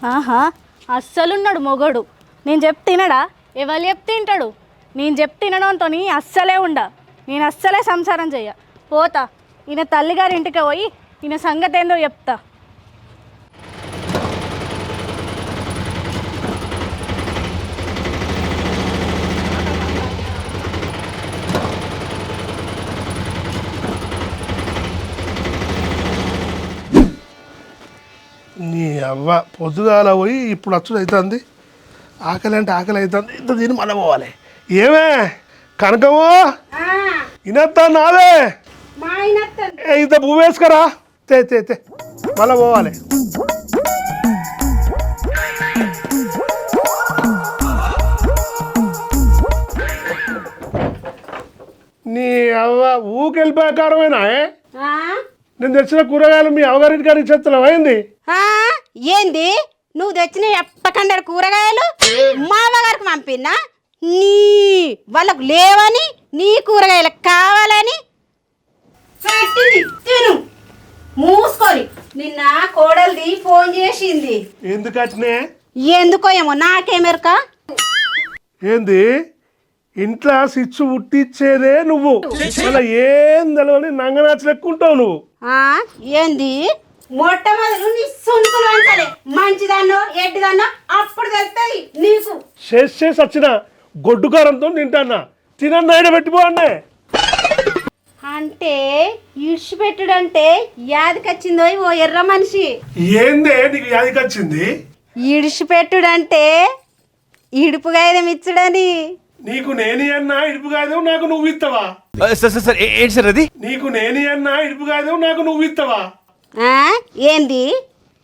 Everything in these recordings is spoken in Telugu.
ఆహా అస్సలున్నాడు మొగడు. నేను చెప్తే తినడా? ఎవరు చెప్తే తింటాడు? నేను చెప్తే తినడంతో అస్సలే నేను అస్సలే సంసారం చెయ్య. పోతా ఈయన తల్లిగారి ఇంటికి పోయి ఈయన సంగతి ఏందో చెప్తా. నీ అవ్వ పొద్దుగాల పోయి ఇప్పుడు అచ్చుడు అవుతుంది. ఆకలి అంటే ఆకలి అవుతుంది. ఇంత తిని మళ్ళీ పోవాలి. ఏమే కనకమో ఇనత్తా నాదే ఇంత పువ్వు వేసుకరా. తే తే తే మళ్ళీ పోవాలి. నీ అవ్వ ఊకెళ్ళిపోయే కారమేనా? నేను తెచ్చిన కూరగాయలు మీ అవగారింటి గారికి ఇచ్చేస్తున్నావు. అయింది ఏంది నువ్వు తెచ్చిన ఎప్పకండాడు కూరగాయలు మా అమ్మగారికి పంపినా? నీ వాళ్ళకు లేవని నీ కూరగాయలు కావాలని తిను మూసుకొని. నిన్న కోడలిది ఫోన్ చేసింది. ఎందుకు వచ్చినే? ఎందుకో ఏమో నాకేమెరక. ఏంది ఇంట్లో సిచ్చు ఉట్టిచ్చేదే నువ్వు. మళ్ళీ ఏం తెలవని నంగనాచి లెక్కుంటావు నువ్వు. ఏంది మొట్టమొదలు నీ సొంతులు అంటలే మంచిదాన్నో ఎడ్డిదాన్నో అప్పుడు తెలుస్తుంది నీకు. చేసి వచ్చిన గొడ్డుకారంతో తింటానా తినన్నా ఆయన పెట్టిపోండి. అంటే ఇడిచిపెట్టుడంటే యాదికొచ్చిందో ఓ ఎర్ర మనిషి. ఏందే నీకు యాదికొచ్చింది? ఇడిచిపెట్టుడంటే ఇడుపు గాయదం ఇచ్చుడని. నీకు నేని అన్నా ఇడుపు కాదు నాకు నువ్వు ఇస్తావా? ఏంటి సార్ అది? నీకు నేని అన్నా ఇడుపు కాదు నాకు నువ్వు ఇస్తావా? ఏంది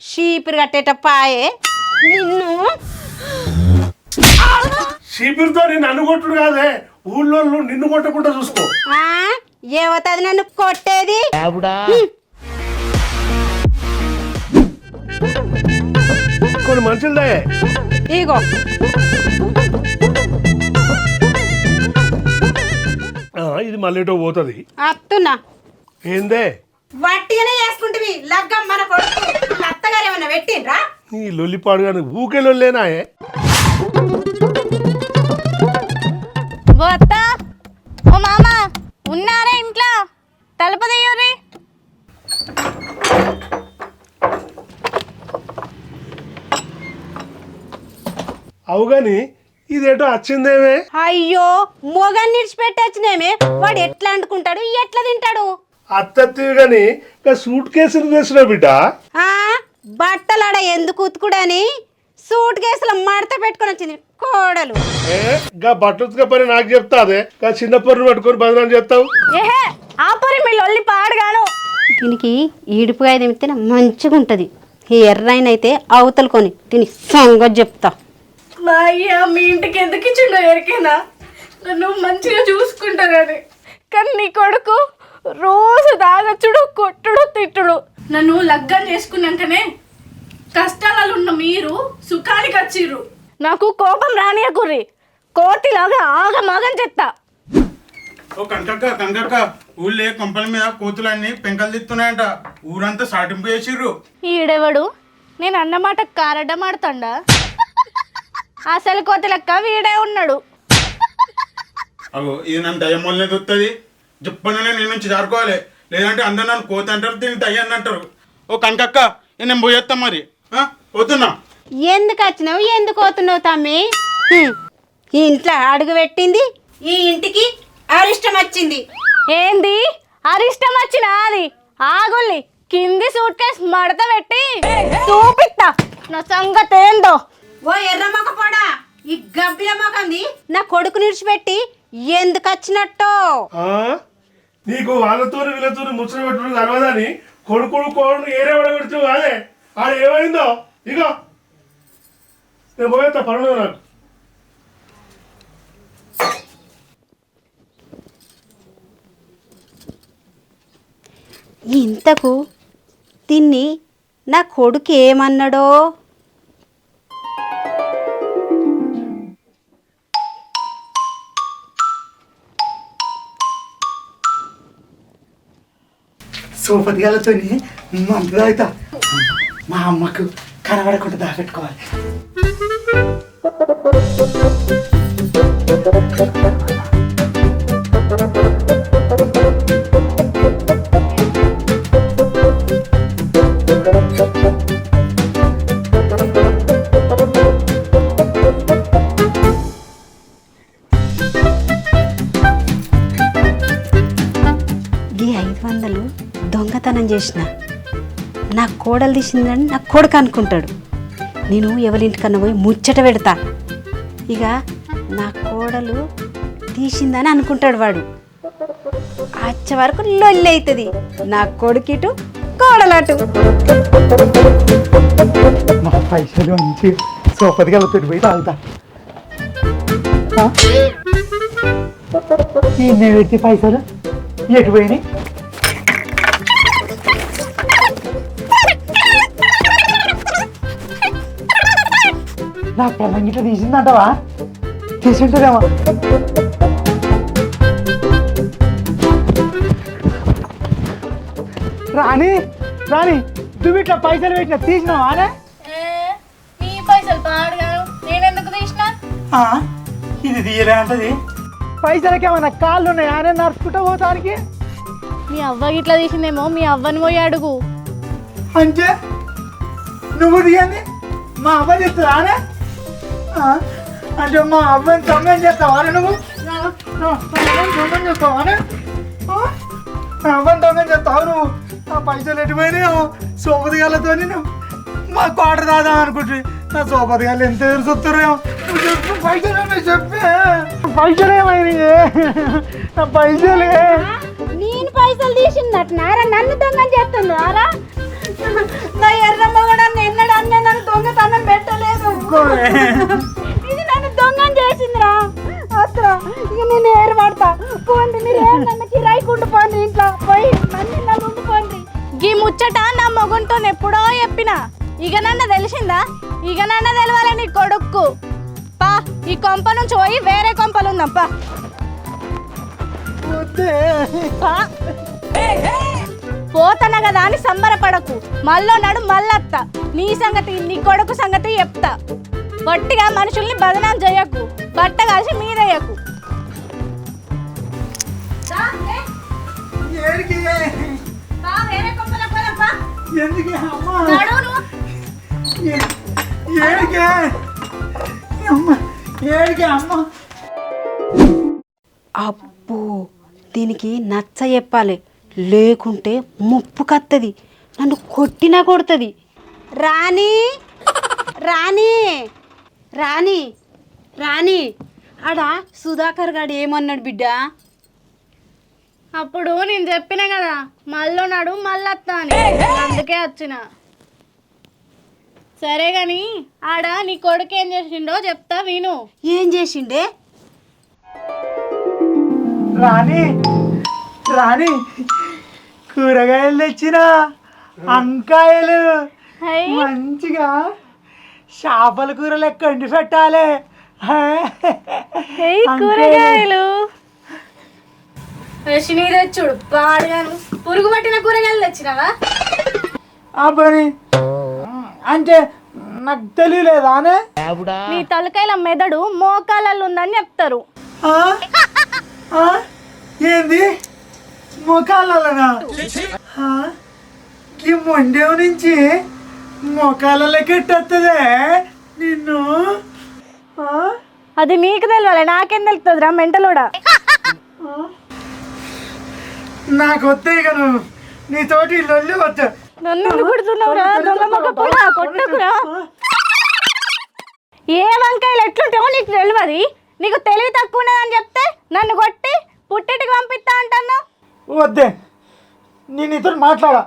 షీపురు కట్టేట పాయే నిన్ను. షీపురుతో నన్ను కొట్టుడు కాదే, ఊళ్ళో నిన్ను కొట్టకుండా చూసుకో. ఏమవుతుంది నన్ను కొట్టేది? కొన్ని మనుషులదే ఇగో ఇది మళ్ళీటో పోతుంది. అత్తున్నా ఏందే వట్టిగానే చేసుకుంటుంది లగ్గం. మన కొడుకు అత్తగారు ఏమన్నా పెట్టిండ్రా? నీ లొల్లిపాడు కానీ ఊకే లొల్లేనాయే. అత్త ఓ మామ ఉన్నారా ఇంట్లో? తలుపు తీయుర్రి. అవుగాని ఇదేటో వచ్చిందేమే. అయ్యో మొగాన్ని నిడిచిపెట్టొచ్చినేమే. వాడు ఎట్లా అంటుకుంటాడు ఎట్లా తింటాడు? అత్తత్తివి గాని సూట్ కేసులు తెసిన బిడ్డ. బట్టలాడ ఎందుకు ఉతుకుడని సూట్ కేసులో మడత పెట్టుకొని వచ్చింది కోడలు. బట్టలు పని నాకు చెప్తా అదే చిన్న పొర్రు పట్టుకొని బదనాలు చేస్తావు. ఏహే ఆ పొరి మీ లొల్లి పాడుగాను. దీనికి ఈడుపుగా తిమితే మంచిగా ఉంటుంది. ఈ ఎర్రైన అయితే అవతలుకొని దీని సంగతి చెప్తా. మా అయ్య మీ ఇంటికి ఎందుకు ఇచ్చిండో ఎరికేనా? నన్ను మంచిగా చూసుకుంటానని. కానీ నీ కొడుకు రోజు తాగచ్చుడు కొట్టుడు తిట్టుడు. నన్ను లగ్గం చేసుకున్నాకనే కష్టాలలో ఉన్న మీరు సుఖానికి వచ్చిర్రు. నాకు కోపం రానియకుర్రి. కోతిలాగా ఆగమాగం చెత్తా. ఓ కనకక్క ఊళ్ళే కొంపల మీద కోతులన్నీ పెంకలు తిత్తున్నాయంట. ఊరంతా సాటింపు చేసిర్రు. ఈడెవడు? నేను అన్నమాట కారడ్డమాడుతాడా? అసలు కోతి లెక్క వీడే ఉన్నాడు. అగో ఇది నన్ను దయ్యం వల్లనే దొరుకుతుంది. చెప్పగానే నేను నుంచి జారుకోవాలి, లేదంటే అందరు నన్ను కోతి అంటారు, దీన్ని దయ్యాన్ని అంటారు. ఓ కనకక్క నేను పోయేస్తా మరి. పోతున్నా. ఎందుకు వచ్చినావు ఎందుకు పోతున్నావు తమ్మి? ఈ ఇంట్లో అడుగు పెట్టింది ఈ ఇంటికి అరిష్టం వచ్చింది. ఏంది అరిష్టం వచ్చిన? అది ఆగుల్ని కింది సూట్ కేసు మడత పెట్టి చూపిస్తా నా సంగతి ఏందో. ఓ ఎర్ర మొక్క పోడా, ఈ గబ్బిల మొకంది నా కొడుకు నిడిచిపెట్టి ఎందుకు వచ్చినట్టు? నీకు వాళ్ళతో వీళ్ళతో ముచ్చట పెట్టుడు కలవదని కొడుకుడు కోడు ఏరే పడబెడుతూ కాదే. ఆడ ఏమైందో ఇగో నేను పోయేస్తా పనులు నాకు. ఇంతకు తిన్ని నా కొడుకు ఏమన్నాడో? సోపతి గాలతో మందులు అవుతా. మా అమ్మకు కనబడకుండా దాపెట్టుకోవాలి. ఈ 500 దొంగతనం చేసిన నా కోడలు తీసిందని నా కొడుకు అనుకుంటాడు. నేను ఎవరింటికన్నా పోయి ముచ్చట పెడతా. ఇక నా కోడలు తీసిందని అనుకుంటాడు వాడు. వచ్చే వరకు లొల్లి అవుతుంది. నా కొడుకిటు కోడలటు. మా పైసలు మంచి సోపతిగా పెట్టి పోయి తాగుతా. ఈ పెట్టి పైసలు ఎటు పోయినాయి? నా పిల్లంగిట తీసిందంటవా? తీసుంటుందేమో. రాణి రాణి నువ్వు ఇట్లా పైసలు పెట్టిన తీసినావా? మీ పైసలు పాడుగాను నేనెందుకు తీసినా? ఇది తీయలే అంటది. పైసలకి ఏమన్నా కాళ్ళు ఉన్నాయి ఆనే నడుచుకుంటూ పోతానికి. మీ అవ్వ ఇట్లా తీసిందేమో మీ అవ్వని పోయి అడుగు. అంటే నువ్వు తీయండి మా అవ్వ చెప్తుందా ఆనే? అంటే మా అవ్వని దొంగని చేస్తావా నువ్వు? దొంగని చేస్తావా? అవ్వని దొంగని చేస్తావు నువ్వు. ఆ పైసలు ఎటుపోయినాయో సోపతిగాలతో మా కోట దాదా అనుకుంటుంది. నా సోపతిగాలు ఎంత ఎదురుస్తున్నాయో నువ్వు చెప్పు. పైసలు చెప్పే పైసలు ఏమైనా నా పైసలే. నేను పైసలు తీసిందట్నారా? నన్ను దొంగని చేస్తున్నారా? నా ఎర్రమ్మ కూడా ఎన్నడూ అన్నీ నన్ను దొంగతనం పెట్టలేదు. ఇది నన్ను దొంగని చేసిందిరా. అసలు ఇక నేను ఏర్పడతా. పోండి మీరు నన్ను కిరాయికుంటూ పోండి. ఇంట్లో పోయి నన్ను ఉండిపోండి. గీ ముచ్చట నా మొగుంతో ఎప్పుడో చెప్పినా. ఇక నన్న తెలిసిందా? ఇక నన్న తెలవాలి నీ కొడుక్కు. పా ఈ కొంప నుంచి పోయి వేరే కొంపలు ఉందాం పా. పోతాన కదా అని సంబరపడకు. మళ్ళీ నాడు మళ్ళత్త. నీ సంగతి నీ కొడుకు సంగతి చెప్తా. గట్టిగా మనుషుల్ని బదనాం చేయకు. బట్ట కలిసి మీదయ్యకు. అబ్బో దీనికి నచ్చ చెప్పాలి. లేకుంటే ముప్పు కత్తది. నన్ను కొట్టినా కొడుతుంది. రాణి రాణి రాణి రాణి ఆడ సుధాకర్ గాడు ఏమన్నాడు బిడ్డ? అప్పుడు నేను చెప్పిన కదా మళ్ళీ నాడు మళ్ళత్తా అని. అందుకే వచ్చిన. సరే గాని ఆడ నీ కొడుకు ఏం చేసిండో చెప్తా విను. ఏం చేసిండే? రాణి రాణి కూరగాయలు తెచ్చిన వంకాయలు మంచిగా చేపల కూర లెక్క వండి పెట్టాలి. కూరగాయలు రషిని తెచ్చుడు పాడుగాను. పురుగు పట్టిన కూరగాయలు తెచ్చినావా? అబ్బని అంటే నాకు తెలియలేదా? నీ తలకాయల మెదడు మోకాలలో ఉందని చెప్తారు. ఏంది మోకాలనా? ఈ మొండేవు నుంచి మోకాలకి ఎట్టొస్తుందే నిన్ను. అది నీకు తెలియాలి, నాకేం తెలుస్తుందిరా మెంటలోడా. నాకు వద్దే ఇక నువ్వు నీతోటి లొల్లి వద్దు. నన్ను ఎందుకు కొడుతున్నావురా? దొంగ మొక్క పొడా కొట్టకురా. ఏ వంకాయలు ఎట్లుంటావో నీకు తెలియదు. నీకు తెలివి తక్కువ ఉన్నదని చెప్తే నన్ను కొట్టి పుట్టిటికి పంపిస్తా అంటున్నావు. వద్దే నేను నీతో మాట్లాడా.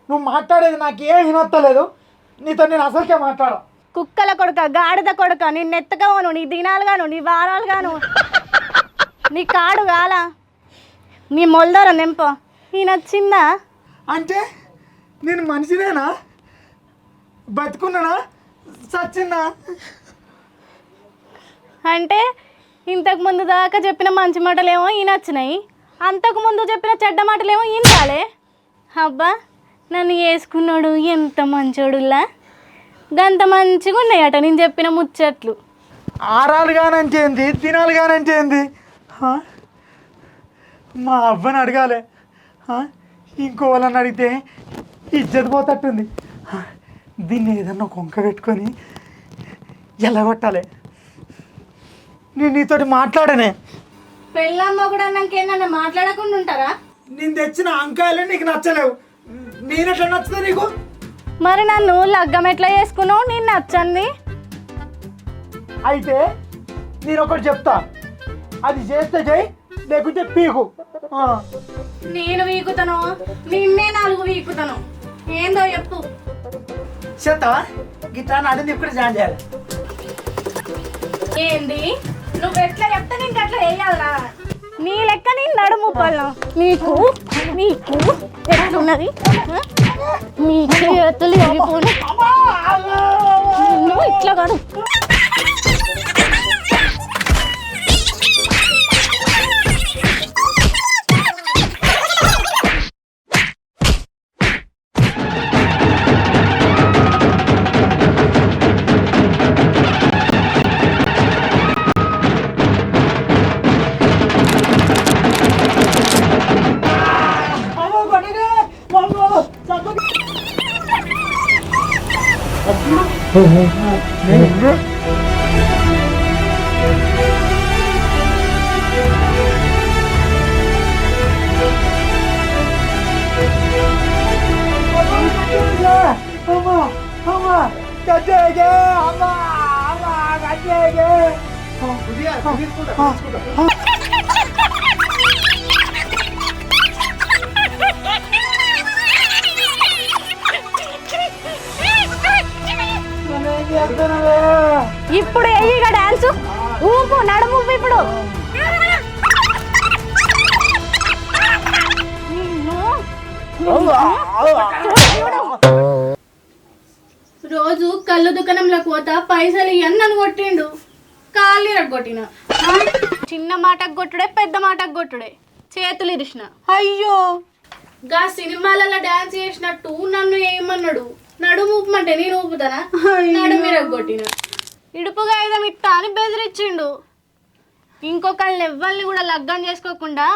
నువ్వు మాట్లాడేది నాకు ఏం వినొత్తలేదు. నీతో నేను అసలుకే మాట్లాడా. కుక్కల కొడుక, గాడిద కొడుక, నీ నెత్తగాను, నీ దినాలు గాను, నీ వారాలు గాను, నీ కాడు గాల, నీ మొలదర నింప. ఈ నచ్చిందా? అంటే నేను మనిషినేనా? బతుకున్నానా చచ్చిందా? అంటే ఇంతకు ముందు దాకా చెప్పిన మంచి మాటలేమో ఈ నచ్చినాయి, అంతకు ముందు చెప్పిన చెడ్డ మాటలేమో ఈయన రాలే. అబ్బా నన్ను వేసుకున్నాడు ఎంత మంచోడులా. గంత మంచిగా ఉన్నాయట నేను చెప్పిన ముచ్చట్లు. ఆరాలు కానంచేంది తినాలి కానంచేంది మా అవ్వని అడగాలి ఇంకో వాళ్ళని అడిగితే ఇజ్జత్ పోతట్టుంది దీన్ని ఏదన్నా కొంక పెట్టుకొని ఎలా కొట్టాలి నేను నీతోటి మాట్లాడనే పెళ్ళమ్మ కూడా నాకేమన్నా మాట్లాడకుండా ఉంటారా? నేను తెచ్చిన అంకాయలు నీకు నచ్చలేవు నేనెట్లా నచ్చుతా నీకు మరి నన్ను లగ్గం ఎట్లా చేసుకున్నావు? నేను నచ్చంది. అయితే నేను ఒకటి చెప్తా అది చేస్తే చేయి లేకుంటే పీకు నేను వీకుతాను, నిన్నే 4 వీకుతాను. ఏందో చెప్పు. చేస్తావా గిట్లా నడిని ఇప్పుడు జాయిన్ చేయాలి ఏంది నువ్వు ఎట్లా చెప్తే నీకు అట్లా వేయాలా? నీ లెక్క నేను నడుము పళ్ళం. నీకు నీకు ఎట్లున్నది? నీ చేతులు ఇరిగిపోయి నువ్వు ఇట్లా కాదు. ఇప్పుడు ఇక డాన్స్ ఊపు నడుము ఇప్పుడు. రోజు కళ్ళు దుకాణంలో పోతా పైసలు ఇవన్నీ కొట్టిండు, కాళ్ళు ఇరగొట్టిన. చిన్న మాటకు కొట్టుడే పెద్ద మాటకు కొట్టుడే, చేతులు ఇరిసిన. అయ్యో గా సినిమాలలో డాన్స్ చేసినట్టు నన్ను ఏమన్నాడు, నడుము ఊపమంటే నేను ఊపుతానా? నడుము ఇరగొట్టిన. ఇడుపుగా ఐదం ఇట్టా అని బెదిరించిండు. ఇంకొకళ్ళని ఎవ్వరిని కూడా లగ్గం చేసుకోకుండా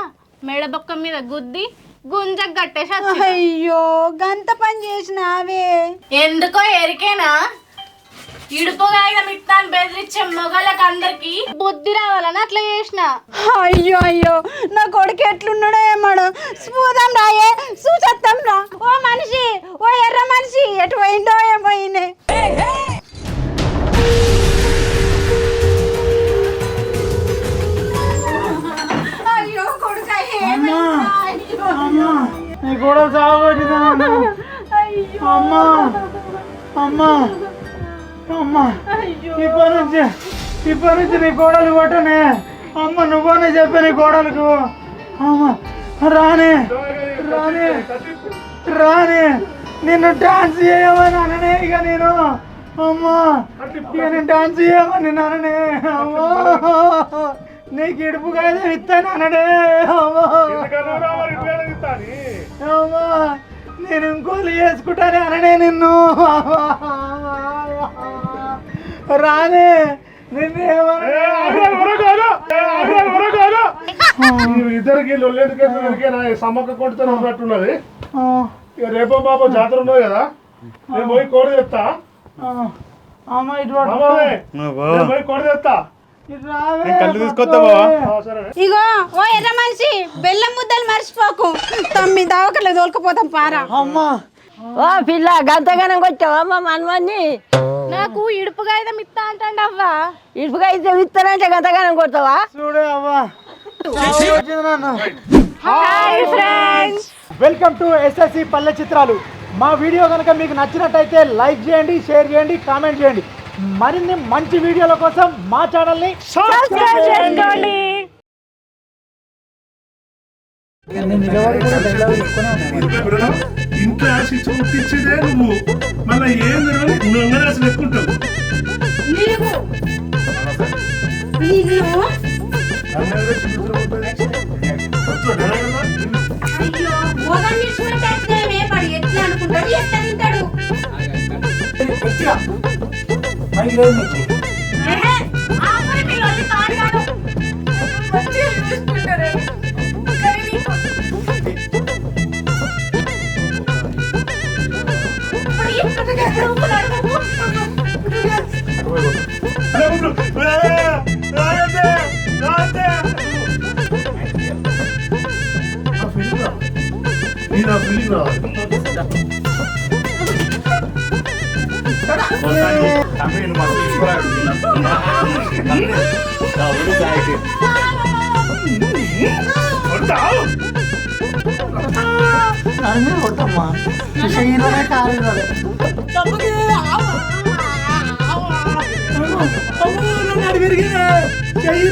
మెడబొక్క మీద గుద్ది గుంజకు కట్టేసి. అయ్యో గంత పని చేసినావే. ఎందుకో ఎరికేనా? ఇడుపుగా ఐదం ఇట్టా అని బెదిరించే మొగళ్ళకి అందరికి బుద్ధి రావాలని అట్లా చేసిన. అయ్యో అయ్యో నా కొడుకు ఎట్లున్నాడో ఏమాడో. చూద్దాం రాయే చూసేద్దాం రా. ఓ మనిషి, ఓ ఎర్ర మనిషి ఎటు పోయిండో ఏమైనా. అయ్యో కొడుక నీ కూడా సాగొట్టినా అమ్మా అమ్మా అమ్మా ఇప్పటి నుంచి నీ కోడలు కొట్టనే అమ్మ నువ్వనే చెప్పే నీ కోడలకు అమ్మ రానే రానే రానే నిన్ను డాన్స్ చేయమని అననే ఇక నేను అమ్మా ఇక నేను డాన్స్ చేయమని అననే అమ్మా నీకు ఇడుపు కాదు ఇస్తాను అనడే అమ్మా అమ్మా నేను ఇంకోళ్ళు వేసుకుంటానే అననే నిన్ను రానే ఇద్దరికి సమ్మక్క కొడుతూ ఉన్నట్టున్నది. ఇక రేపో బాబా జాతర ఉన్నది కదా, నేను పోయి కోడి తెస్తా. అమ్మ ఇటు పోయి కోడి తెస్తా. కళ్ళు తీసుకొస్తా బావా. ఇగో ఓ ఎర్ర మనిషి బెల్లం ముద్దలు మర్చిపోకు. 9 దావకలు తోలుకుపోతాం పారా. అమ్మా ఓ పిల్ల గంతగానం కొట్టావా మా మనవాన్ని? నాకు ఇడుపుగా ఐదం ఇస్తా అంటాండి అవ్వా. ఇటుగా అయితే ఇస్తానంటే గంతగానం కొడతావా? చూడే అవ్వా నన్ను. Hi friends, welcome to SSC పల్లె చిత్రాలు. మా వీడియో కనుక మీకు నచ్చినట్టయితే లైక్ చేయండి, షేర్ చేయండి, కామెంట్ చేయండి. మరిన్ని మంచి వీడియోల కోసం మా ఛానల్ని సబ్స్క్రైబ్ చేసుకోండి. ఇంట్లో శిక్ష పుట్టించేదే నువ్వు, మళ్ళీ ఏం నువ్వు అసలు ఎక్కుంటావు. ఎట్లా అనుకుంటాడు ఎట్లా తింటాడు. మైక్ లేదు నీకు. మంచిగా చూసుకుంటారని కానీ నీకు తమ్మి నువ్వు మస్తు తీసుకోవాలి. తమ్ముడు సాయికి. నన్ను కొడతామ్మా చెయ్యిలోనే కాలేజీ విరిగినా చెయ్యి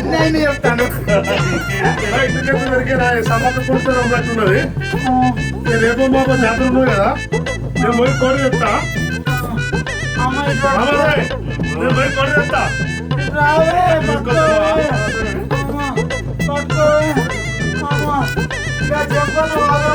నేను చెప్తాను సమ్మక్క కొడుతున్నది రేపు మాకు జాతర ఉన్నది కదా నేను పోయి కోడి చెప్తా నేను పోయి కోడి చెప్తా చెప్పను